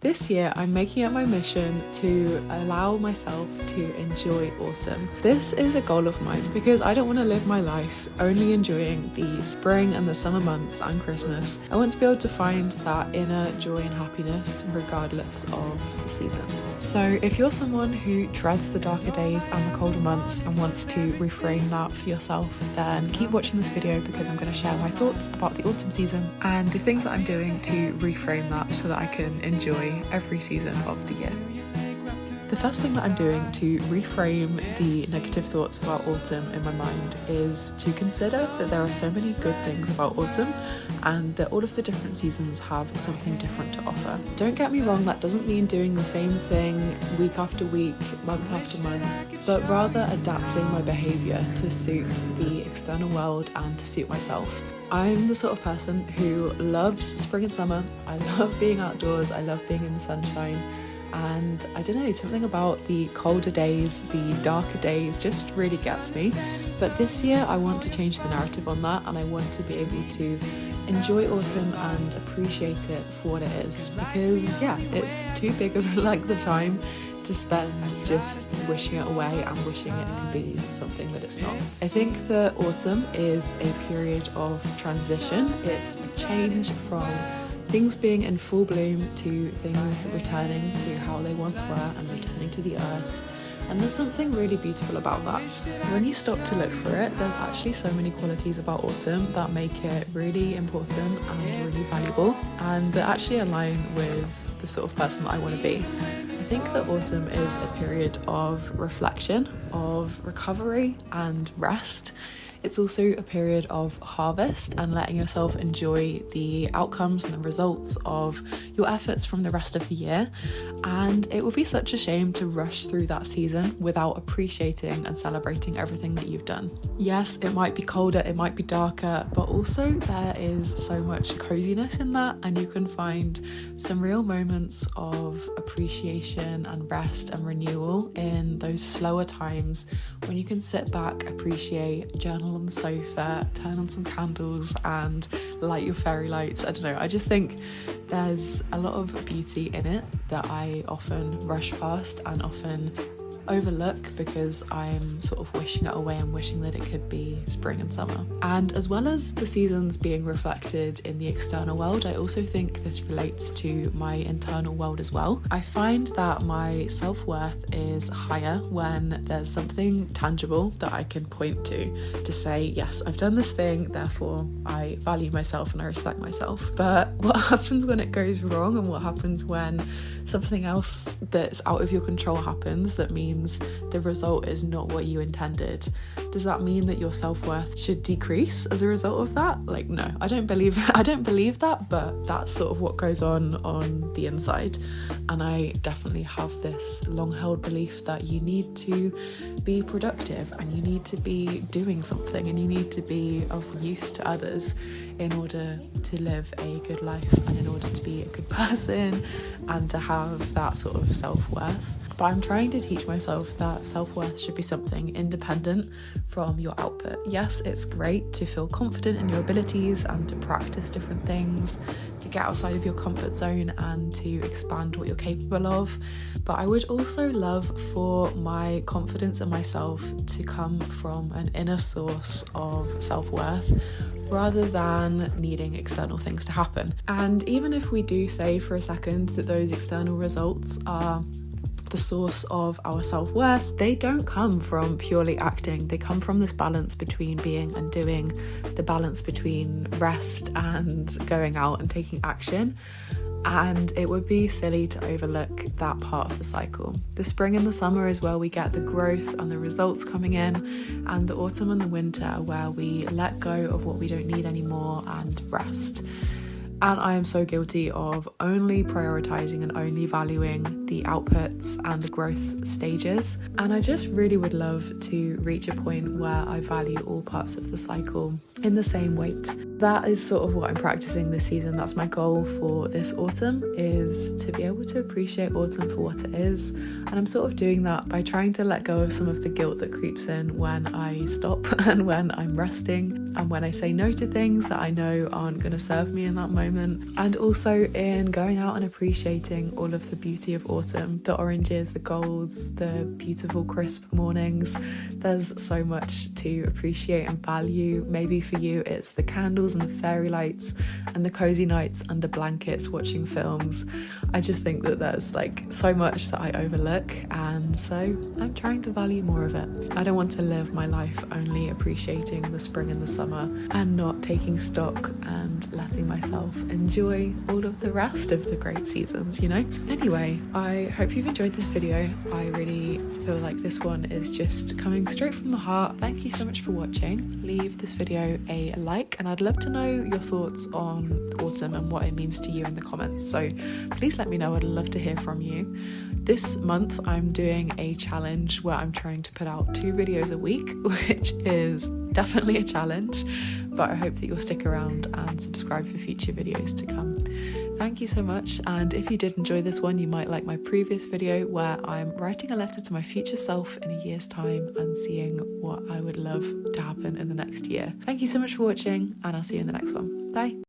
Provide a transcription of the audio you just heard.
This year, I'm making it my mission to allow myself to enjoy autumn. This is a goal of mine because I don't want to live my life only enjoying the spring and the summer months and Christmas. I want to be able to find that inner joy and happiness regardless of the season. So if you're someone who dreads the darker days and the colder months and wants to reframe that for yourself, then keep watching this video because I'm going to share my thoughts about the autumn season and the things that I'm doing to reframe that so that I can enjoy every season of the year. The first thing that I'm doing to reframe the negative thoughts about autumn in my mind is to consider that there are so many good things about autumn and that all of the different seasons have something different to offer. Don't get me wrong, that doesn't mean doing the same thing week after week, month after month, but rather adapting my behaviour to suit the external world and to suit myself. I'm the sort of person who loves spring and summer. I love being outdoors, I love being in the sunshine, and I don't know, something about the colder days, the darker days just really gets me. But this year I want to change the narrative on that, and I want to be able to enjoy autumn and appreciate it for what it is, because it's too big of a length of time to spend just wishing it away and wishing it could be something that it's not. I think that autumn is a period of transition. It's a change from things being in full bloom to things returning to how they once were and returning to the earth. And there's something really beautiful about that. When you stop to look for it, there's actually so many qualities about autumn that make it really important and really valuable, and that actually align with the sort of person that I want to be. I think that autumn is a period of reflection, of recovery and rest. It's also a period of harvest and letting yourself enjoy the outcomes and the results of your efforts from the rest of the year. And it would be such a shame to rush through that season without appreciating and celebrating everything that you've done. Yes, it might be colder, it might be darker, but also there is so much coziness in that, and you can find some real moments of appreciation and rest and renewal in those slower times when you can sit back, appreciate, journal on the sofa, turn on some candles and light your fairy lights. I don't know, I just think there's a lot of beauty in it that I often rush past and often overlook because I'm sort of wishing it away and wishing that it could be spring and summer. And as well as the seasons being reflected in the external world, I also think this relates to my internal world as well. I find that my self-worth is higher when there's something tangible that I can point to say, yes, I've done this thing, therefore I value myself and I respect myself. But what happens when it goes wrong, and what happens when something else that's out of your control happens that means the result is not what you intended? Does that mean that your self-worth should decrease as a result of that? Like, no, I don't believe that, but that's sort of what goes on the inside. And I definitely have this long-held belief that you need to be productive and you need to be doing something and you need to be of use to others in order to live a good life and in order to be a good person and to have that sort of self-worth. But I'm trying to teach myself that self-worth should be something independent from your output. Yes, it's great to feel confident in your abilities and to practice different things, to get outside of your comfort zone and to expand what you're capable of. But I would also love for my confidence in myself to come from an inner source of self-worth rather than needing external things to happen. And even if we do say for a second that those external results are the source of our self-worth, they don't come from purely acting. They come from this balance between being and doing, the balance between rest and going out and taking action. And it would be silly to overlook that part of the cycle. The spring and the summer is where we get the growth and the results coming in, and the autumn and the winter are where we let go of what we don't need anymore and rest. And I am so guilty of only prioritizing and only valuing the outputs and the growth stages. And I just really would love to reach a point where I value all parts of the cycle in the same weight. That is sort of what I'm practicing this season. That's my goal for this autumn, is to be able to appreciate autumn for what it is. And I'm sort of doing that by trying to let go of some of the guilt that creeps in when I stop and when I'm resting. and when I say no to things that I know aren't going to serve me in that moment, and also in going out and appreciating all of the beauty of autumn, the oranges, the golds, the beautiful crisp mornings. There's so much to appreciate and value. Maybe for you it's the candles and the fairy lights and the cozy nights under blankets watching films. I just think that there's like so much that I overlook, and so I'm trying to value more of it. I don't want to live my life only appreciating the spring and the summer and not taking stock and letting myself enjoy all of the rest of the great seasons, you know? Anyway, I hope you've enjoyed this video. I really feel like this one is just coming straight from the heart. Thank you so much for watching. Leave this video a like, and I'd love to know your thoughts on autumn and what it means to you in the comments. So please let me know. I'd love to hear from you. This month I'm doing a challenge where I'm trying to put out 2 videos a week, which is definitely a challenge, but I hope that you'll stick around and subscribe for future videos to come. Thank you so much, and if you did enjoy this one, you might like my previous video where I'm writing a letter to my future self in a year's time and seeing what I would love to happen in the next year. Thank you so much for watching, and I'll see you in the next one. Bye!